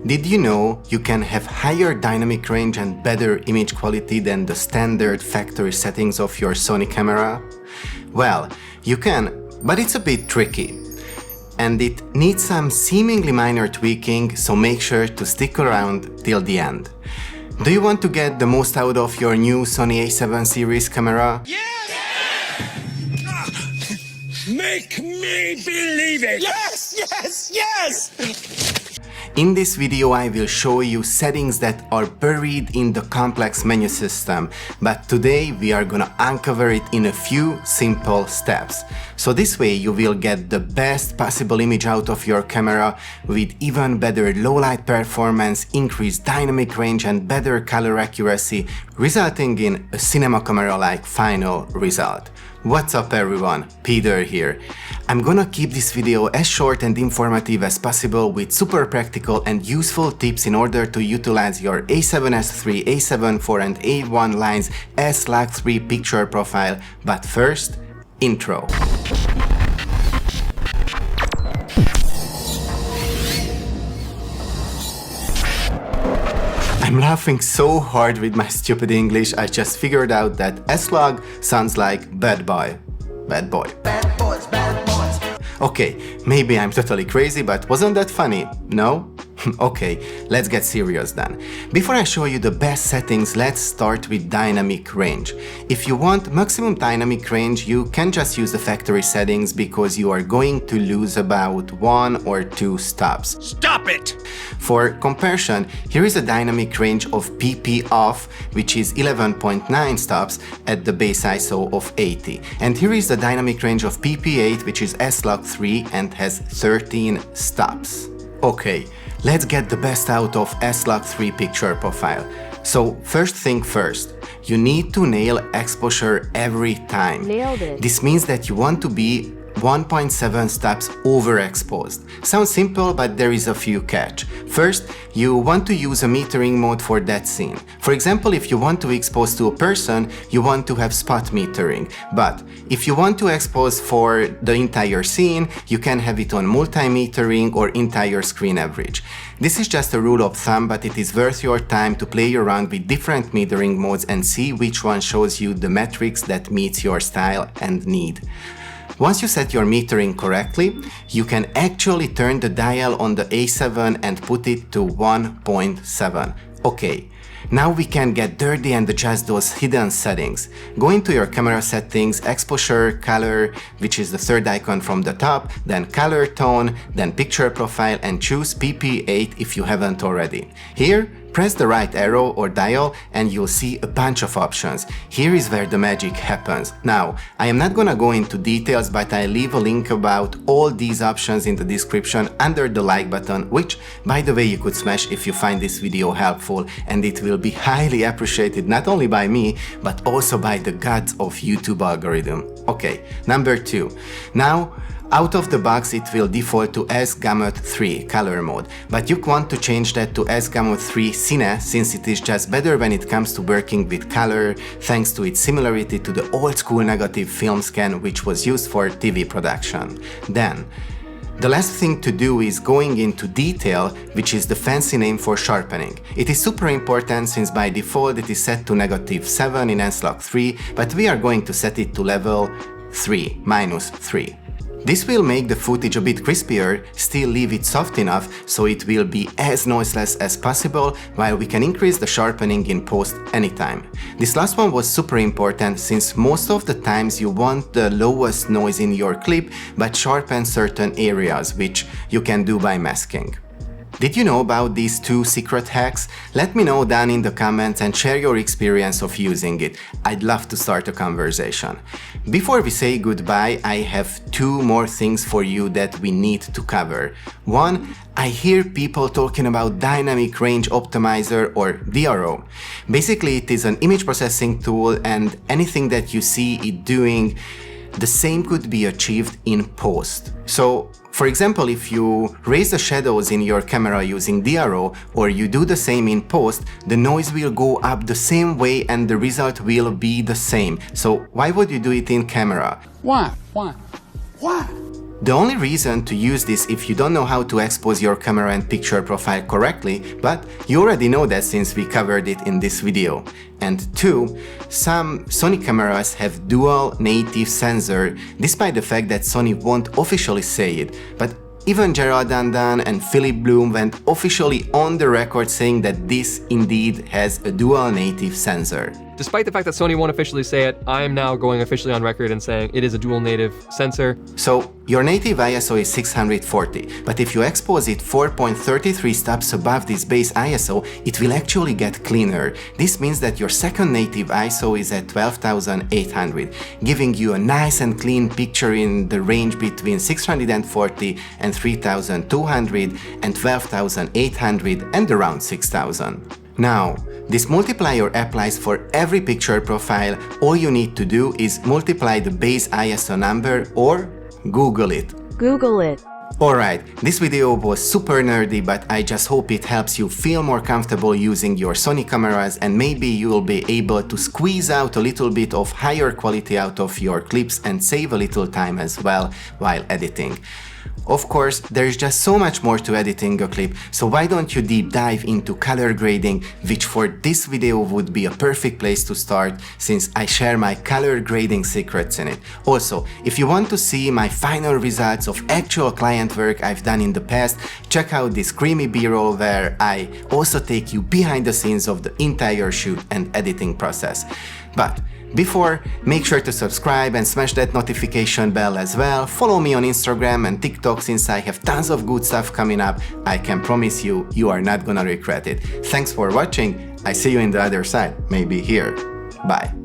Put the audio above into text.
Did you know you can have higher dynamic range and better image quality than the standard factory settings of your Sony camera? Well, you can, but it's a bit tricky. And it needs some seemingly minor tweaking, so make sure to stick around till the end. Do you want to get the most out of your new Sony A7 series camera? Yes! Make me believe it! Yes, yes, yes! In this video I will show you settings that are buried in the complex menu system, but today we are gonna uncover it in a few simple steps. So this way you will get the best possible image out of your camera with even better low light performance, increased dynamic range and better color accuracy, resulting in a cinema camera-like final result. What's up everyone, Peter here. I'm gonna keep this video as short and informative as possible with super practical and useful tips in order to utilize your A7S III, A7 IV and A1 lines SLOG3 picture profile, but first, intro. I'm laughing so hard with my stupid English, I just figured out that SLOG sounds like bad boy. Bad boy. Bad boys, bad boys. Okay, maybe I'm totally crazy, but wasn't that funny? No? Okay, let's get serious then. Before I show you the best settings, let's start with dynamic range. If you want maximum dynamic range, you can just use the factory settings because you are going to lose about 1 or 2 stops. Stop it! For comparison, here is a dynamic range of PP off, which is 11.9 stops at the base ISO of 80. And here is the dynamic range of PP8, which is SLOG3 and has 13 stops. Okay, let's get the best out of SLOG3 picture profile. So first thing first, you need to nail exposure every time. Nailed it. This means that you want to be 1.7 stops overexposed. Sounds simple, but there is a few catch. First, you want to use a metering mode for that scene. For example, if you want to expose to a person, you want to have spot metering. But if you want to expose for the entire scene, you can have it on multi-metering or entire screen average. This is just a rule of thumb, but it is worth your time to play around with different metering modes and see which one shows you the metrics that meets your style and need. Once you set your metering correctly, you can actually turn the dial on the A7 and put it to 1.7. Okay, now we can get dirty and adjust those hidden settings. Go into your camera settings, exposure, color, which is the third icon from the top, then color tone, then picture profile and choose PP8 if you haven't already. Here, press the right arrow or dial and you'll see a bunch of options. Here is where the magic happens. Now, I am not gonna go into details, but I leave a link about all these options in the description under the like button, which, by the way, you could smash if you find this video helpful, and it will be highly appreciated not only by me, but also by the gods of YouTube algorithm. Okay, number 2. Now, out of the box it will default to S-Gamut3 color mode, but you want to change that to S-Gamut3 Cine since it is just better when it comes to working with color, thanks to its similarity to the old school negative film scan which was used for TV production. Then, the last thing to do is going into detail, which is the fancy name for sharpening. It is super important since by default it is set to -7 in SLOG3, but we are going to set it to level 3, -3. This will make the footage a bit crispier, still leave it soft enough so it will be as noiseless as possible, while we can increase the sharpening in post anytime. This last one was super important since most of the times you want the lowest noise in your clip but sharpen certain areas, which you can do by masking. Did you know about these 2 secret hacks? Let me know down in the comments and share your experience of using it. I'd love to start a conversation. Before we say goodbye, I have 2 more things for you that we need to cover. One, I hear people talking about Dynamic Range Optimizer or DRO. Basically, it is an image processing tool, and anything that you see it doing, the same could be achieved in post. So, for example, if you raise the shadows in your camera using DRO or you do the same in post, the noise will go up the same way and the result will be the same. So why would you do it in camera? Why? Why? Why? The only reason to use this if you don't know how to expose your camera and picture profile correctly, but you already know that since we covered it in this video. And 2, some Sony cameras have dual native sensor, despite the fact that Sony won't officially say it, but even Gerald Dandan and Philip Bloom went officially on the record saying that this indeed has a dual native sensor. Despite the fact that Sony won't officially say it, I am now going officially on record and saying it is a dual native sensor. So your native ISO is 640, but if you expose it 4.33 steps above this base ISO, it will actually get cleaner. This means that your second native ISO is at 12,800, giving you a nice and clean picture in the range between 640 and 3,200 and 12,800 and around 6,000. Now, this multiplier applies for every picture profile. All you need to do is multiply the base ISO number or Google it. Google it. Alright, this video was super nerdy, but I just hope it helps you feel more comfortable using your Sony cameras, and maybe you will be able to squeeze out a little bit of higher quality out of your clips and save a little time as well while editing. Of course, there is just so much more to editing a clip, so why don't you deep dive into color grading, which for this video would be a perfect place to start since I share my color grading secrets in it. Also, if you want to see my final results of actual client work I've done in the past, check out this creamy b-roll where I also take you behind the scenes of the entire shoot and editing process. But before, make sure to subscribe and smash that notification bell as well. Follow me on Instagram and TikTok since I have tons of good stuff coming up. I can promise you, you are not gonna regret it. Thanks for watching. I see you in the other side, maybe here. Bye.